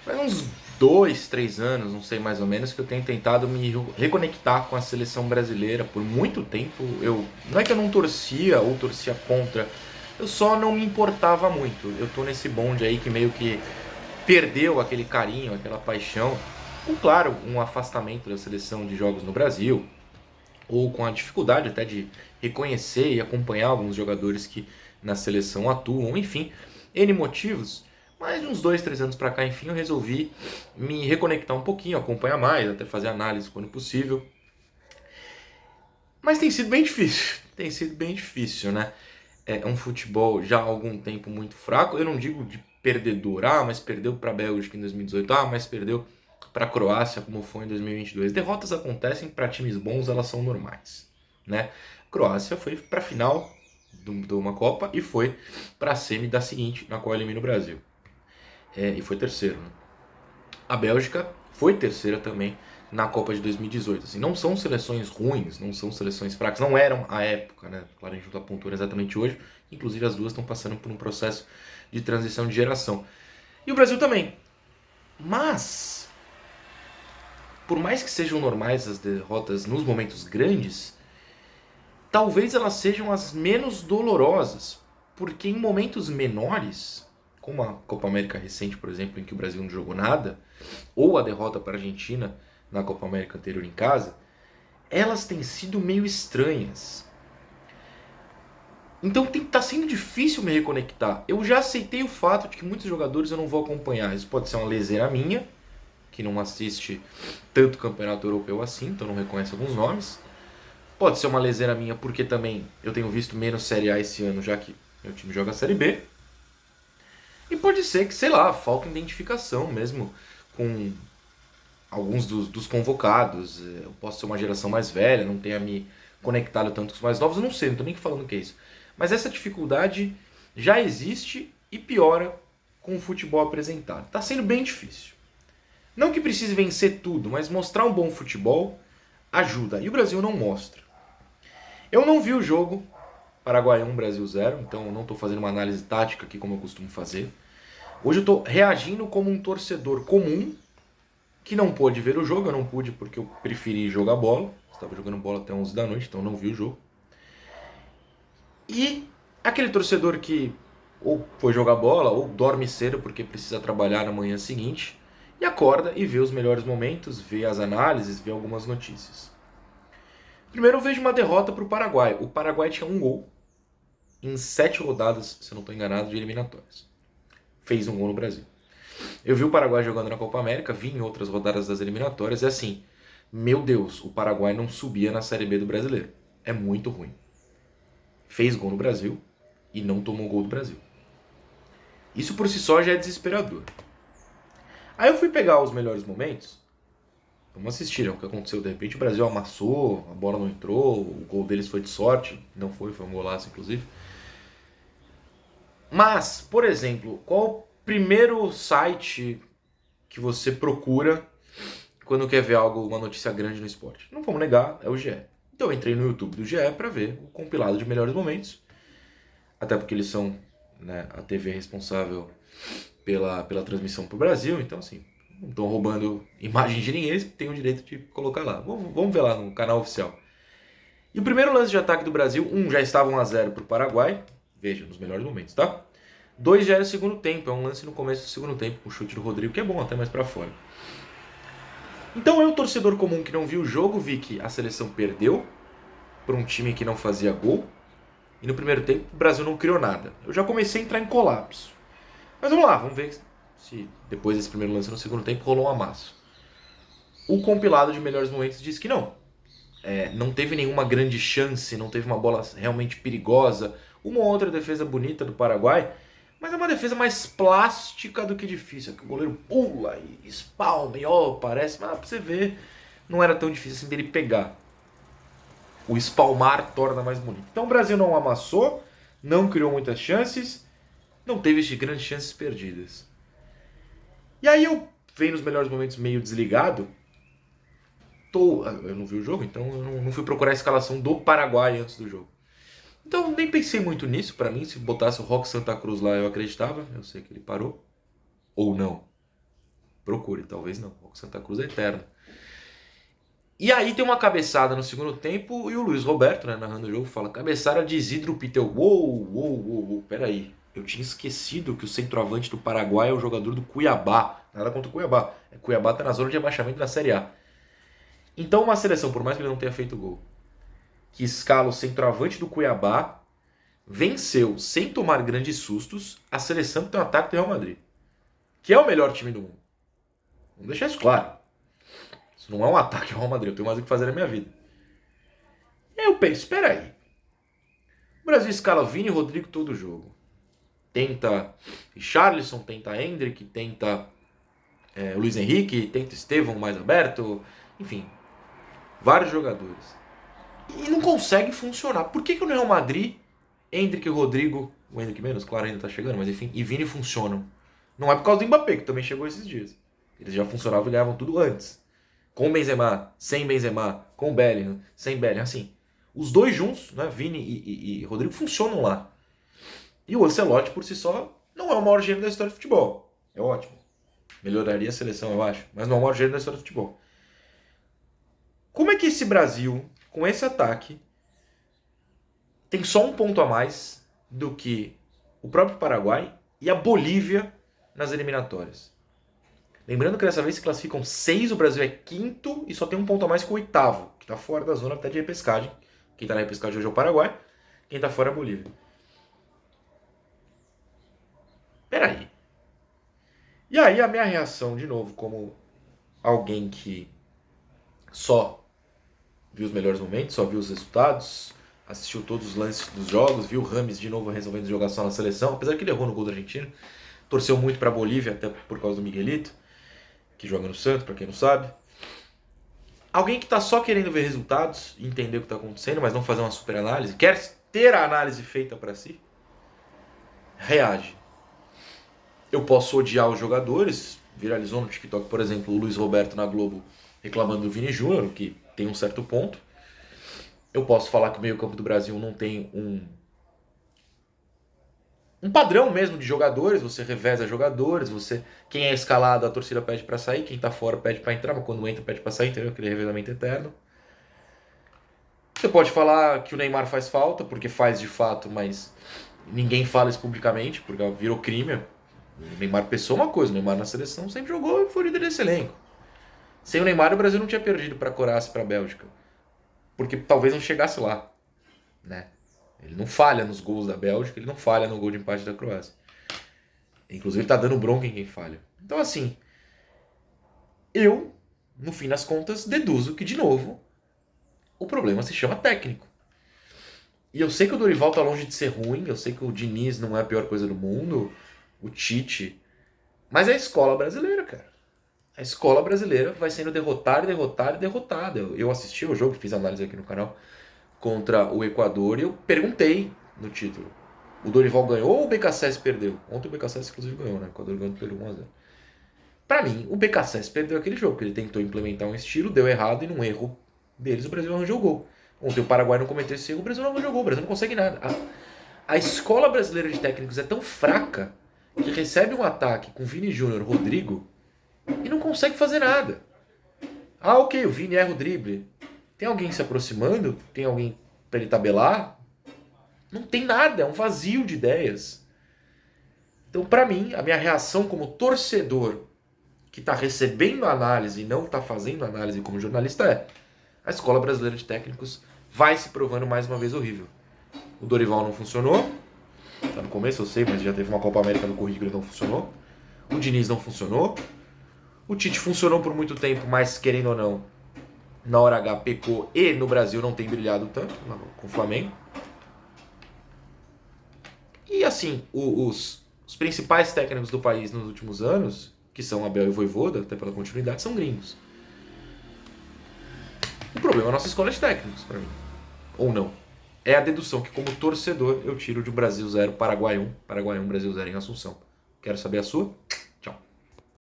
Faz uns 2, 3 anos, não sei mais ou menos, que eu tenho tentado me reconectar com a seleção brasileira. Por muito tempo, não é que eu não torcia ou torcia contra, eu só não me importava muito. Eu tô nesse bonde aí que meio que perdeu aquele carinho, aquela paixão. Com, claro, um afastamento da seleção de jogos no Brasil, ou com a dificuldade até de reconhecer e acompanhar alguns jogadores que na seleção atuam, enfim, N motivos. Mas de uns 2, 3 anos para cá, enfim, eu resolvi me reconectar um pouquinho, acompanhar mais, até fazer análise quando possível. Mas tem sido bem difícil, tem sido bem difícil, né? É um futebol já há algum tempo muito fraco. Eu não digo de perdedor, mas perdeu para a Bélgica em 2018, mas perdeu para a Croácia como foi em 2022. Derrotas acontecem para times bons, elas são normais, né? A Croácia foi para a final de uma Copa e foi para a semi da seguinte, na qual elimina o Brasil. E foi terceiro, né? A Bélgica foi terceira também na Copa de 2018. Assim, não são seleções ruins, não são seleções fracas, não eram à época, né? Claro, a gente não está pontuando exatamente hoje. Inclusive as duas estão passando por um processo de transição de geração. E o Brasil também. Mas, por mais que sejam normais as derrotas nos momentos grandes, talvez elas sejam as menos dolorosas. Porque em momentos menores, como a Copa América recente, por exemplo, em que o Brasil não jogou nada, ou a derrota para a Argentina na Copa América anterior em casa, elas têm sido meio estranhas. Então tá sendo difícil me reconectar. Eu já aceitei o fato de que muitos jogadores eu não vou acompanhar. Isso pode ser uma leseira minha, que não assiste tanto campeonato europeu assim, então não reconhece alguns nomes. Pode ser uma leseira minha porque também eu tenho visto menos Série A esse ano, já que meu time joga a Série B. E pode ser que, sei lá, falta identificação mesmo com alguns dos convocados. Eu posso ser uma geração mais velha, não tenha me conectado tanto com os mais novos, eu não sei, não tô nem falando o que é isso. Mas essa dificuldade já existe e piora com o futebol apresentado. Tá sendo bem difícil. Não que precise vencer tudo, mas mostrar um bom futebol ajuda. E o Brasil não mostra. Eu não vi o jogo Paraguai 1, Brasil 0, então eu não estou fazendo uma análise tática aqui como eu costumo fazer. Hoje eu estou reagindo como um torcedor comum que não pôde ver o jogo, eu não pude porque eu preferi jogar bola. Estava jogando bola até 11 da noite, então não vi o jogo. E aquele torcedor que ou foi jogar bola ou dorme cedo porque precisa trabalhar na manhã seguinte e acorda e vê os melhores momentos, vê as análises, vê algumas notícias. Primeiro eu vejo uma derrota para o Paraguai. O Paraguai tinha um gol em 7 rodadas, se eu não estou enganado, de eliminatórias. Fez um gol no Brasil. Eu vi o Paraguai jogando na Copa América, vi em outras rodadas das eliminatórias, e assim, meu Deus, o Paraguai não subia na Série B do Brasileiro. É muito ruim. Fez gol no Brasil e não tomou gol do Brasil. Isso por si só já é desesperador. Aí eu fui pegar os melhores momentos. Vamos assistir o que aconteceu. De repente o Brasil amassou, a bola não entrou, o gol deles foi de sorte. Não foi um golaço, inclusive. Mas, por exemplo, qual o primeiro site que você procura quando quer ver algo, uma notícia grande no esporte? Não vamos negar, é o GE. Então eu entrei no YouTube do GE para ver o compilado de melhores momentos, até porque eles são, né, a TV responsável pela transmissão para o Brasil, então assim, não estão roubando imagens de ninguém, eles têm o direito de colocar lá. Vamos ver lá no canal oficial. E o primeiro lance de ataque do Brasil, já estava 1-0 para o Paraguai, veja, nos melhores momentos, tá? 2 já era o segundo tempo, é um lance no começo do segundo tempo, com o chute do Rodrigo, que é bom até mais para fora. Então eu, torcedor comum que não viu o jogo, vi que a seleção perdeu para um time que não fazia gol. E no primeiro tempo o Brasil não criou nada. Eu já comecei a entrar em colapso. Mas vamos lá, vamos ver se depois desse primeiro lance no segundo tempo rolou um amasso. O compilado de melhores momentos diz que não. Não teve nenhuma grande chance, não teve uma bola realmente perigosa. Uma ou outra defesa bonita do Paraguai, mas é uma defesa mais plástica do que difícil. Que o goleiro pula e espalma e parece, mas pra você ver, não era tão difícil assim dele pegar. O espalmar torna mais bonito. Então o Brasil não amassou, não criou muitas chances, não teve grandes chances perdidas. E aí eu venho nos melhores momentos meio desligado. Eu não vi o jogo, então eu não fui procurar a escalação do Paraguai antes do jogo. Então nem pensei muito nisso. Pra mim, se botasse o Roque Santa Cruz lá, eu acreditava. Eu sei que ele parou. Ou não. procure. Talvez não. O Santa Cruz é eterno. E aí tem uma cabeçada no segundo tempo e o Luiz Roberto, né, narrando o jogo, fala: cabeçada de Isidro Pitel. Uou, peraí. Eu tinha esquecido que o centroavante do Paraguai é o jogador do Cuiabá. Nada contra o Cuiabá. Cuiabá tá na zona de abaixamento da Série A. Então uma seleção, por mais que ele não tenha feito gol, que escala o centroavante do Cuiabá, venceu, sem tomar grandes sustos, a seleção que tem um ataque do Real Madrid. Que é o melhor time do mundo. Vamos deixar isso claro. Isso não é um ataque ao Real Madrid, eu tenho mais o que fazer na minha vida. E aí eu penso, espera aí. O Brasil escala Vini e Rodrigo todo jogo. Tenta Richarlison, tenta Hendrick, tenta Luiz Henrique, tenta Estevão mais aberto, enfim, vários jogadores. E não consegue funcionar. Por que no Real Madrid, Hendrick e Rodrigo, o Hendrick menos, claro, ainda tá chegando, mas enfim, e Vini funcionam? Não é por causa do Mbappé, que também chegou esses dias. Eles já funcionavam e ganhavam tudo antes. Com o Benzema, sem Benzema, com o Bellingham, sem Bellingham, assim. Os dois juntos, né, Vini e Rodrigo, funcionam lá. E o Ancelotti, por si só, não é o maior gênio da história do futebol. É ótimo. Melhoraria a seleção, eu acho. Mas não é o maior gênio da história do futebol. Como é que esse Brasil, com esse ataque, tem só um ponto a mais do que o próprio Paraguai e a Bolívia nas eliminatórias? Lembrando que dessa vez se classificam 6, o Brasil é quinto e só tem um ponto a mais que o oitavo, que está fora da zona até de repescagem. Quem está na repescagem hoje é o Paraguai, quem está fora é a Bolívia. Peraí. E aí a minha reação, de novo, como alguém que só viu os melhores momentos, só viu os resultados, assistiu todos os lances dos jogos, viu o Rames de novo resolvendo jogar só na seleção, apesar que ele errou no gol da Argentina, torceu muito para a Bolívia, até por causa do Miguelito, que joga no Santos, para quem não sabe. Alguém que está só querendo ver resultados, entender o que está acontecendo, mas não fazer uma super análise, quer ter a análise feita para si, reage. Eu posso odiar os jogadores, viralizou no TikTok, por exemplo, o Luiz Roberto na Globo reclamando do Vini Júnior, que tem um certo ponto. Eu posso falar que o meio-campo do Brasil não tem um padrão mesmo de jogadores, você reveza jogadores, quem é escalado a torcida pede pra sair, quem tá fora pede pra entrar, mas quando entra pede pra sair, entendeu? Aquele revezamento eterno. Você pode falar que o Neymar faz falta, porque faz de fato, mas ninguém fala isso publicamente, porque virou crime. O Neymar pensou uma coisa, o Neymar na seleção sempre jogou e foi líder desse elenco. Sem o Neymar o Brasil não tinha perdido pra Croácia e pra Bélgica, porque talvez não chegasse lá, né? Ele não falha nos gols da Bélgica, ele não falha no gol de empate da Croácia. Inclusive tá dando bronca em quem falha. Então assim, eu, no fim das contas, deduzo que, de novo, o problema se chama técnico. E eu sei que o Dorival tá longe de ser ruim, eu sei que o Diniz não é a pior coisa do mundo, o Tite, mas é a escola brasileira, cara. A escola brasileira vai sendo derrotada. Eu assisti o jogo, fiz análise aqui no canal, contra o Equador, e eu perguntei no título: o Dorival ganhou ou o BKSS perdeu? Ontem o BKSS inclusive ganhou, né? O Equador ganhou pelo 1-0. Pra mim, o BKSS perdeu aquele jogo, porque ele tentou implementar um estilo, deu errado, e num erro deles o Brasil arranjou o gol. Ontem o Paraguai não cometeu esse erro, o Brasil não arranjou o gol, o Brasil não consegue nada. A escola brasileira de técnicos é tão fraca que recebe um ataque com Vini Júnior, Rodrigo, e não consegue fazer nada. Ah, ok, o Vini erra o drible. Tem alguém se aproximando? Tem alguém para ele tabelar? Não tem nada, é um vazio de ideias. Então, para mim, a minha reação como torcedor que está recebendo a análise e não está fazendo análise como jornalista é: a escola brasileira de técnicos vai se provando mais uma vez horrível. O Dorival não funcionou. Tá no começo, eu sei, mas já teve uma Copa América no currículo e não funcionou. O Diniz não funcionou. O Tite funcionou por muito tempo, mas querendo ou não, na hora H pecou e no Brasil não tem brilhado tanto, com o Flamengo. E assim, os principais técnicos do país nos últimos anos, que são Abel e Vojvoda, até pela continuidade, são gringos. O problema é a nossa escola de técnicos, pra mim. Ou não. É a dedução que, como torcedor, eu tiro de Brasil 0, Paraguai 1, Brasil 0 em Assunção. Quero saber a sua?